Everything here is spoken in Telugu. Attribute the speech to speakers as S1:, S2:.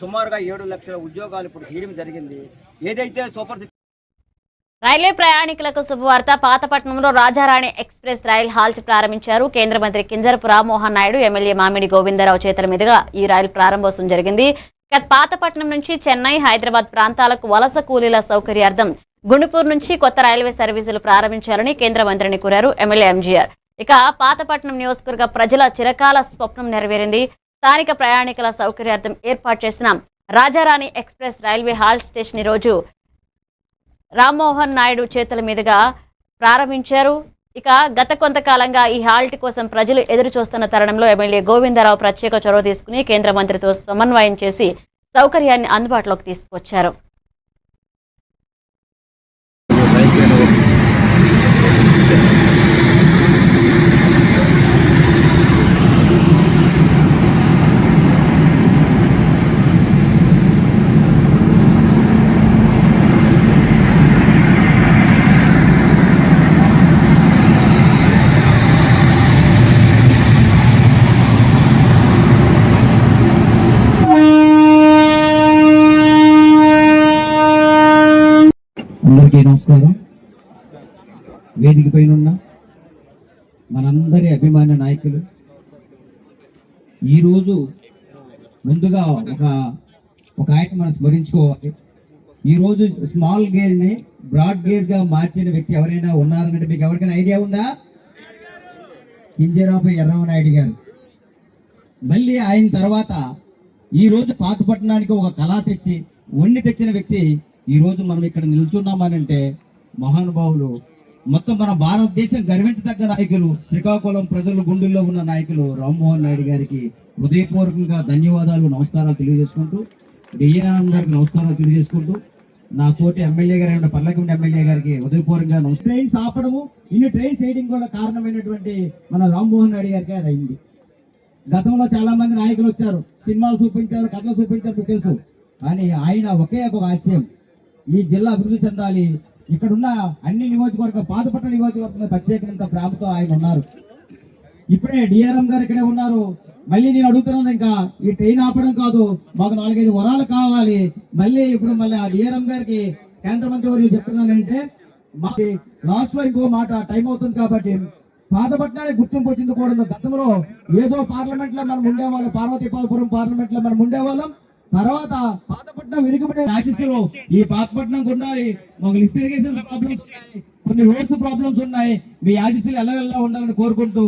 S1: సుమారుగా 7 లక్షల ఉద్యోగాలు ఇప్పుడు తీయడం జరిగింది. ఏదైతే సూపర్
S2: రైల్వే ప్రయాణికులకు శుభవార్త. పాతపట్నంలో రాజారాణి ఎక్స్ప్రెస్ రైల్ హాల్ట్ ప్రారంభించారు. కేంద్ర మంత్రి కింజరపు రామ్మోహన్ నాయుడు, ఎమ్మెల్యే మామిడి గోవిందరావు చేతుల మీదుగా ఈ రైలు ప్రారంభోత్సవం జరిగింది. పాతపట్నం నుంచి చెన్నై, హైదరాబాద్ ప్రాంతాలకు వలస కూలీల సౌకర్యార్థం గుండుపూర్ నుంచి కొత్త రైల్వే సర్వీసులు ప్రారంభించాలని కేంద్ర మంత్రిని కోరారు ఎమ్మెల్యే ఎంజీఆర్. పాతపట్నం నియోజకవర్గ ప్రజల చిరకాల స్వప్నం నెరవేరింది. స్థానిక ప్రయాణికుల సౌకర్యార్థం ఏర్పాటు చేసిన రాజారాణి ఎక్స్ప్రెస్ రైల్వే హాల్ట్ స్టేషన్ ఈ రోజు రామ్మోహన్ నాయుడు చేతుల మీదుగా ప్రారంభించారు. గత కొంతకాలంగా ఈ హాల్ట్ కోసం ప్రజలు ఎదురు చూస్తున్న తరుణంలో ఎమ్మెల్యే గోవిందరావు ప్రత్యేక చొరవ తీసుకుని కేంద్ర మంత్రితో సమన్వయం చేసి సౌకర్యాన్ని అందుబాటులోకి తీసుకొచ్చారు.
S3: అందరికీ నమస్కారం. వేదిక పైన ఉన్న మనందరి అభిమాన నాయకులు, ఈరోజు ముందుగా ఒక ఆయన మనం స్మరించుకోవాలి. ఈరోజు స్మాల్ గేజ్ ని బ్రాడ్ గేజ్ గా మార్చిన వ్యక్తి ఎవరైనా ఉన్నారనంటే మీకు ఎవరికైనా ఐడియా ఉందా? కింజరాపు ఎర్రమనాయుడు గారు. మళ్ళీ ఆయన తర్వాత ఈరోజు పాతపట్నానికి ఒక కళ తెచ్చి వండి తెచ్చిన వ్యక్తి ఈ రోజు మనం ఇక్కడ నిల్చున్నామనంటే మహానుభావులు, మొత్తం మన భారతదేశం గర్వించదగ్గ నాయకులు, శ్రీకాకుళం ప్రజల గుండెల్లో ఉన్న నాయకులు రామ్మోహన్ నాయుడు గారికి హృదయపూర్వకంగా ధన్యవాదాలు, నమస్కారాలు తెలియజేసుకుంటూ, డిఆర్ఎం గారికి నమస్కారాలు తెలియజేసుకుంటూ, నా తోటి ఎమ్మెల్యే గారు పర్లకొండ ఎమ్మెల్యే గారికి హృదయపూర్వకంగా ట్రైన్స్ ఆపడము, ఇన్ని ట్రైన్స్ వేయడం కూడా కారణమైనటువంటి మన రామ్మోహన్ నాయుడు గారికి అది అయింది. గతంలో చాలా మంది నాయకులు వచ్చారు, సినిమాలు చూపించారు, కథలు చూపించారు, మీకు తెలుసు. కానీ ఆయన ఒకే ఒక ఆశయం, ఈ జిల్లా అభివృద్ధి చెందాలి. ఇక్కడున్న అన్ని నియోజకవర్గం, పాతపట్నం నియోజకవర్గం ప్రత్యేకంగా ప్రేమతో ఆయన ఉన్నారు. ఇప్పుడే డిఆర్ఎం గారు ఇక్కడే ఉన్నారు. మళ్ళీ నేను అడుగుతున్నాను, ఇంకా ఈ ట్రైన్ ఆపడం కాదు, మాకు 4-5 వరాలు కావాలి. మళ్ళీ ఆ డిఆర్ఎం గారికి కేంద్ర మంత్రి వారు చెప్తున్నానంటే, మాకు లాస్ట్ లో ఇంకో మాట టైం అవుతుంది కాబట్టి పాతపట్నానికి గుర్తింపు వచ్చింది కూడా. గతంలో ఏదో పార్లమెంట్ లో మనం ఉండేవాళ్ళం, పార్వతీపురం పార్లమెంట్ లో మనం ఉండేవాళ్ళం. తర్వాత పాతపట్నం వెనుకబడే ఆశిస్సులు ఈ పాతపట్నం ఉండాలి. మాకు లిఫ్ట్ ఇరిగేషన్ ప్రాబ్లమ్స్ ఉన్నాయి, కొన్ని రోడ్స్ ప్రాబ్లమ్స్ ఉన్నాయి. మీ ఆశీస్సులు ఎలా ఉండాలని కోరుకుంటూ